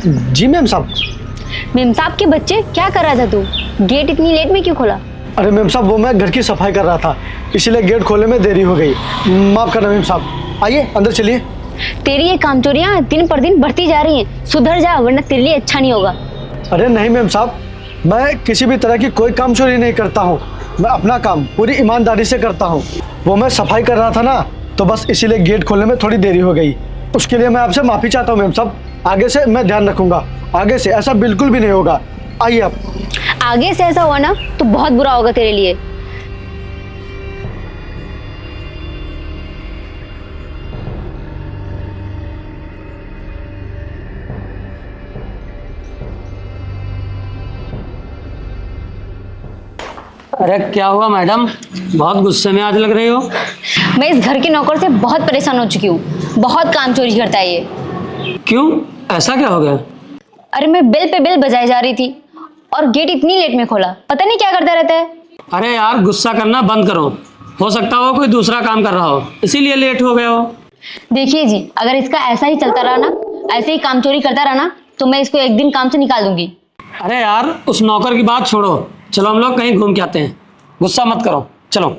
जी ma'am साहब। Ma'am साहब के बच्चे, क्या कर रहा था तू? गेट इतनी लेट में क्यों खोला? अरे मैम साहब, वो मैं घर की सफाई कर रहा था, इसीलिए गेट खोलने में देरी हो गई। माफ़ करना मैम साहब, आइए अंदर चलिए। तेरी ये कामचोरियां दिन पर दिन बढ़ती जा रही हैं। सुधर जा, वरना तेरे लिए अच्छा नहीं होगा। अरे नहीं मैम साहब, मैं किसी भी तरह की कोई काम चोरी नहीं करता हूँ। मैं अपना काम पूरी ईमानदारी से करता हूँ। वो मैं सफाई कर रहा था ना, तो बस इसीलिए गेट खोलने में थोड़ी देरी हो गई। उसके लिए मैं आपसे माफ़ी चाहता हूँ मैम साहब। आगे से मैं ध्यान रखूंगा, आगे से ऐसा बिल्कुल भी नहीं होगा। आइए आप। आगे से ऐसा हुआ ना तो बहुत बुरा होगा तेरे लिए। अरे क्या हुआ मैडम, बहुत गुस्से में आज लग रही हो। मैं इस घर के नौकर से बहुत परेशान हो चुकी हूँ। बहुत काम चोरी करता है ये। क्यों, ऐसा क्या हो गया? अरे मैं बिल पे बिल बजाई जा रही थी और गेट इतनी लेट में खोला। पता नहीं क्या करता रहता है। अरे यार, गुस्सा करना बंद करो। हो सकता हो कोई दूसरा काम कर रहा हो, इसीलिए लेट हो गए हो। देखिए जी, अगर इसका ऐसा ही चलता रहा ना, ऐसे ही काम चोरी करता रहा ना, तो मैं इसको एक दिन काम से निकाल दूंगी। अरे यार, उस नौकर की बात छोड़ो, चलो हम लोग कहीं घूम के आते हैं। गुस्सा मत करो, चलो।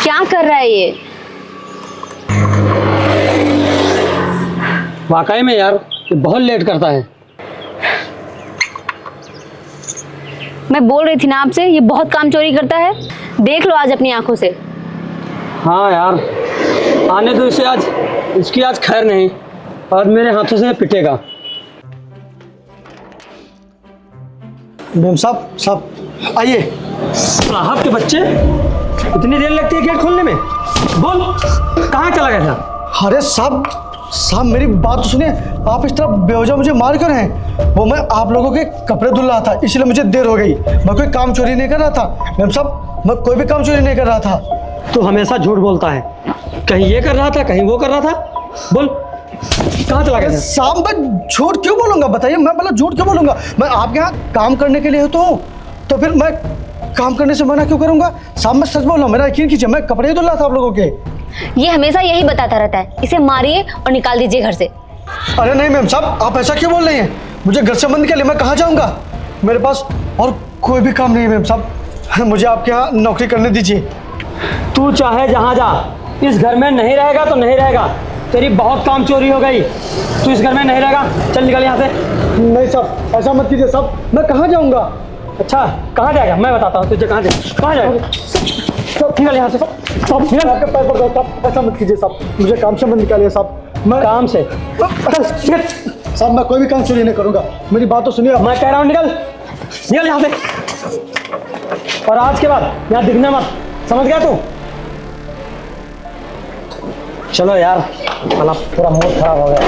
क्या कर रहा है ये? वाकई में यार, ये बहुत लेट करता है। मैं बोल रही थी ना आपसे, ये बहुत काम चोरी करता है। देख लो आज अपनी आंखों से। हाँ यार, आने दो इसे, आज इसकी आज खैर नहीं, और मेरे हाथों से पिटेगा। मैम साहब आइए। साहब के बच्चे, इतनी देर लगती है गेट खोलने में? बोल, कहाँ चला गया था? अरे साहब मेरी बात तो सुनिए। आप इस तरह बेवजह मुझे मार क्यों रहे हैं? वो मैं आप लोगों के कपड़े धुल रहा था, इसलिए मुझे देर हो गई। मैं कोई काम चोरी नहीं कर रहा था मैम साहब, मैं कोई भी काम चोरी नहीं कर रहा था। तू हमेशा झूठ बोलता है, कहीं ये कर रहा था, कहीं वो कर रहा था। बोल, कहाँ चला गया था? साहब मैं झूठ क्यों बोलूंगा, बताइए। मैं मतलब झूठ क्यों बोलूंगा? मैं आपके यहाँ काम करने के लिए तो हूँ, तो फिर मैं काम करने से मना क्यों करूंगा? साहब मैं सच बोल रहा हूँ, मेरा यकीन कीजिए। मैं कपड़े ही धुल रहा था आप लोगों के। ये हमेशा यही बताता रहता है। इसे मारिए और निकाल दीजिए घर से। अरे नहीं मैम साहब, आप ऐसा क्यों बोल रही हैं? मुझे घर से बंद के लिए मैं कहाँ जाऊँगा? मेरे पास और कोई भी काम नहीं है मैम साहब। मुझे आपके यहाँ नौकरी करने दीजिए। तू चाहे जहाँ जा, इस घर में नहीं रहेगा तो नहीं रहेगा। तेरी बहुत काम चोरी हो गई, तू इस घर में नहीं रहेगा। चल निकल यहाँ से। नहीं साहब, ऐसा मत कीजिए साहब। मैं कहाँ जाऊँगा? अच्छा, कहाँ जाएगा मैं बताता हूँ तुझे। कहाँ जाएगा? सब निकल यहाँ से। साहब निकल। आपके पैर पड़ जाओ साहब, ऐसा मत कीजिए साहब। मुझे काम से मत निकालिए साहब। मैं काम से? साहब मैं कोई भी काम चोरी नहीं करूँगा। मेरी बात तो सुनिए। मैं कह रहा हूँ निकल, निकल यहाँ से। और आज के बाद यहाँ दिखना मत, समझ गया तू? चलो यार, साला पूरा मूड खराब हो गया।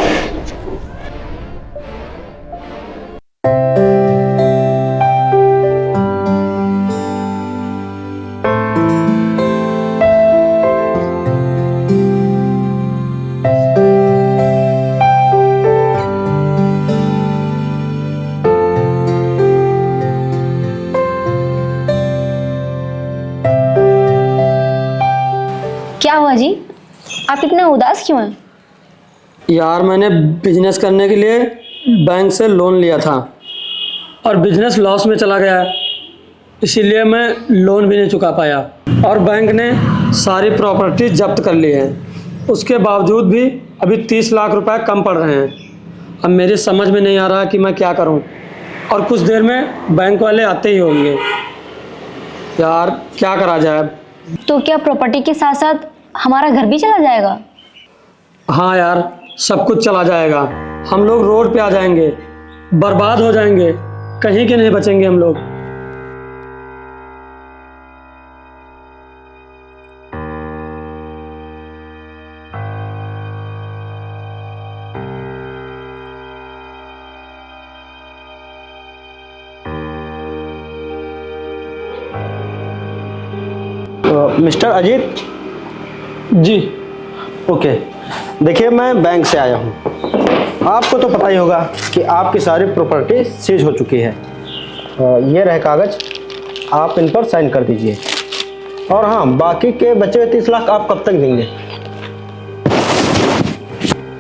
क्या हुआ जी? आप इतना उदास क्यों हैं? यार, मैंने बिजनेस करने के लिए बैंक से लोन लिया था और बिजनेस लॉस में चला गया, इसीलिए मैं लोन भी नहीं चुका पाया। और बैंक ने सारी प्रॉपर्टी जब्त कर ली है। उसके बावजूद भी अभी 30 लाख रुपए कम पड़ रहे हैं। अब मेरी समझ में नहीं आ रहा कि मैं क्या करूं, और कुछ देर में बैंक वाले आते ही होंगे। यार क्या करा जाए? तो क्या प्रॉपर्टी के साथ साथ हमारा घर भी चला जाएगा? हाँ यार, सब कुछ चला जाएगा। हम लोग रोड पे आ जाएंगे, बर्बाद हो जाएंगे, कहीं के नहीं बचेंगे हम लोग। मिस्टर अजीत। जी। ओके, देखिए मैं बैंक से आया हूँ। आपको तो पता ही होगा कि आपकी सारी प्रॉपर्टी सीज हो चुकी है। ये रहे कागज़, आप इन पर साइन कर दीजिए। और हाँ, बाकी के बचे हुए 30 लाख आप कब तक देंगे?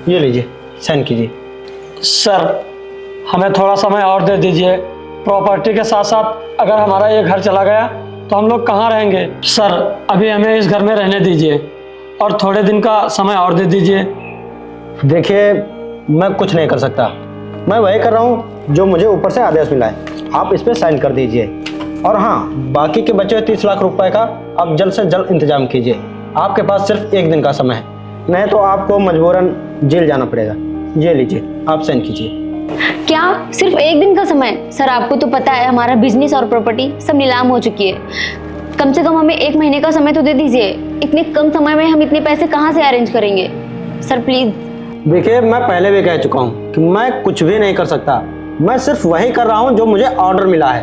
ये लीजिए, साइन कीजिए। सर, हमें थोड़ा समय और दे दीजिए। प्रॉपर्टी के साथ साथ अगर हमारा ये घर चला गया तो हम लोग कहाँ रहेंगे? सर, अभी हमें इस घर में रहने दीजिए और थोड़े दिन का समय और दे दीजिए। देखिए, मैं कुछ नहीं कर सकता। मैं वही कर रहा हूँ जो मुझे ऊपर से आदेश मिला है। आप इस पर साइन कर दीजिए। और हाँ, बाकी के बचे हुए 30 लाख रुपए का आप जल्द से जल्द इंतजाम कीजिए। आपके पास सिर्फ 1 दिन का समय है, नहीं तो आपको मजबूरन जेल जाना पड़ेगा। ये लीजिए, आप साइन कीजिए। क्या सिर्फ 1 दिन का समय? सर, आपको तो पता है हमारा बिजनेस और प्रॉपर्टी सब नीलाम हो चुकी है। कम से कम हमें 1 महीने का समय तो दे दीजिए। इतने कम समय में हम इतने पैसे कहाँ से अरेंज करेंगे? Sir please. देखिए, मैं पहले भी कह चुका हूँ कि मैं कुछ भी नहीं कर सकता। मैं सिर्फ वही कर रहा हूँ जो मुझे ऑर्डर मिला है।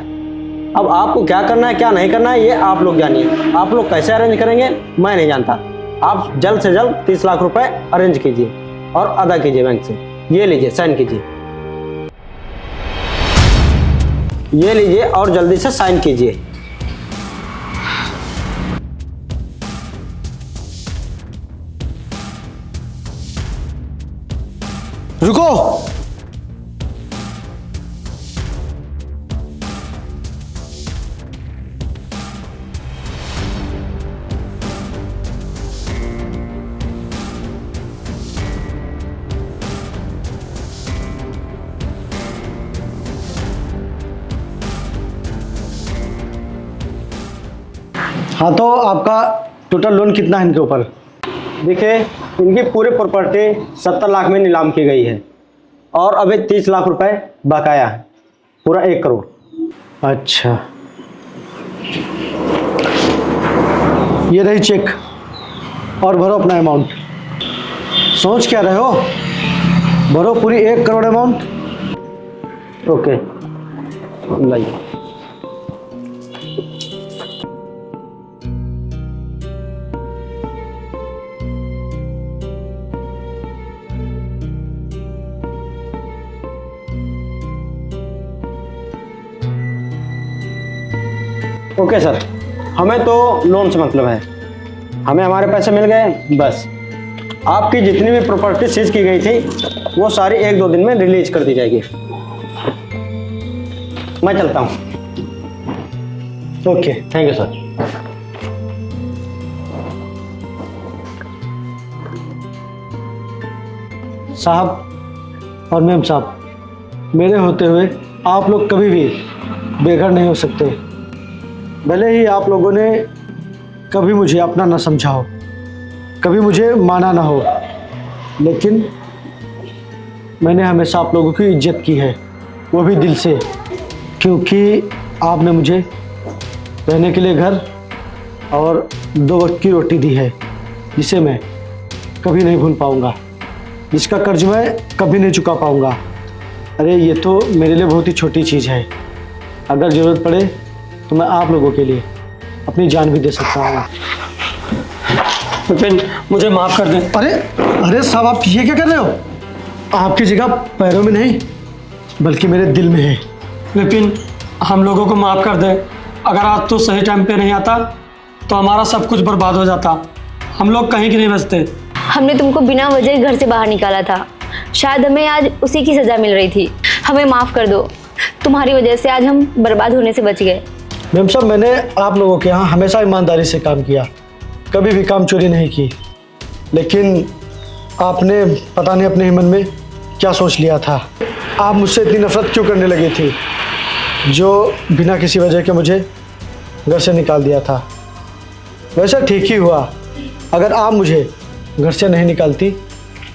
अब आपको क्या करना है क्या नहीं करना है ये आप लोग जानिए। आप लोग कैसे अरेंज करेंगे मैं नहीं जानता। आप जल्द से जल्द 30 लाख रुपए अरेंज कीजिए और अदा कीजिए बैंक से। ये लीजिए, साइन कीजिए। ये लीजिए और जल्दी से साइन कीजिए। रुको। हाँ, तो आपका टोटल लोन कितना है इनके ऊपर? देखिए, इनकी पूरी प्रॉपर्टी 70 लाख में नीलाम की गई है और अभी 30 लाख रुपए बकाया है, पूरा 1 करोड़। अच्छा, ये रही चेक और भरो अपना अमाउंट। सोच क्या रहे हो? भरो पूरी 1 करोड़ अमाउंट। ओके, लाइए। ओके सर, हमें तो लोन से मतलब है। हमें हमारे पैसे मिल गए बस। आपकी जितनी भी प्रॉपर्टी सीज की गई थी वो सारी 1-2 दिन में रिलीज कर दी जाएगी। मैं चलता हूँ। Okay, thank you sir. साहब और मैम साहब, मेरे होते हुए आप लोग कभी भी बेघर नहीं हो सकते। भले ही आप लोगों ने कभी मुझे अपना ना समझा हो, कभी मुझे माना ना हो, लेकिन मैंने हमेशा आप लोगों की इज्जत की है, वो भी दिल से। क्योंकि आपने मुझे रहने के लिए घर और 2 वक्त की रोटी दी है, जिसे मैं कभी नहीं भूल पाऊँगा, जिसका कर्ज मैं कभी नहीं चुका पाऊँगा। अरे ये तो मेरे लिए बहुत ही छोटी चीज़ है। अगर ज़रूरत पड़े तो मैं आप लोगों के लिए अपनी जान भी दे सकता हूँ। विपिन, मुझे माफ़ कर दें। अरे अरे साहब, आप ये क्या कर रहे हो? आपकी जगह पैरों में नहीं बल्कि मेरे दिल में है। विपिन, हम लोगों को माफ़ कर दे। अगर आज तू सही टाइम पे नहीं आता तो हमारा सब कुछ बर्बाद हो जाता। हम लोग कहीं के नहीं बचते। हमने तुमको बिना वजह घर से बाहर निकाला था। शायद हमें आज उसी की सजा मिल रही थी। हमें माफ़ कर दो। तुम्हारी वजह से आज हम बर्बाद होने से बच गए। मैम साहब, मैंने आप लोगों के यहाँ हमेशा ईमानदारी से काम किया, कभी भी काम चोरी नहीं की। लेकिन आपने पता नहीं अपने ही मन में क्या सोच लिया था। आप मुझसे इतनी नफरत क्यों करने लगी थी, जो बिना किसी वजह के मुझे घर से निकाल दिया था। वैसे ठीक ही हुआ। अगर आप मुझे घर से नहीं निकालती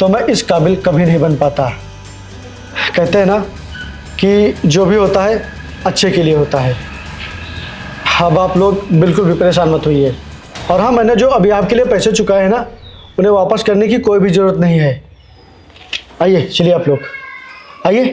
तो मैं इस काबिल कभी नहीं बन पाता। कहते हैं ना कि जो भी होता है अच्छे के लिए होता है। अब आप लोग बिल्कुल भी परेशान मत होइए। और हाँ, मैंने जो अभी आपके लिए पैसे चुकाए हैं ना, उन्हें वापस करने की कोई भी ज़रूरत नहीं है। आइए, चलिए आप लोग आइए।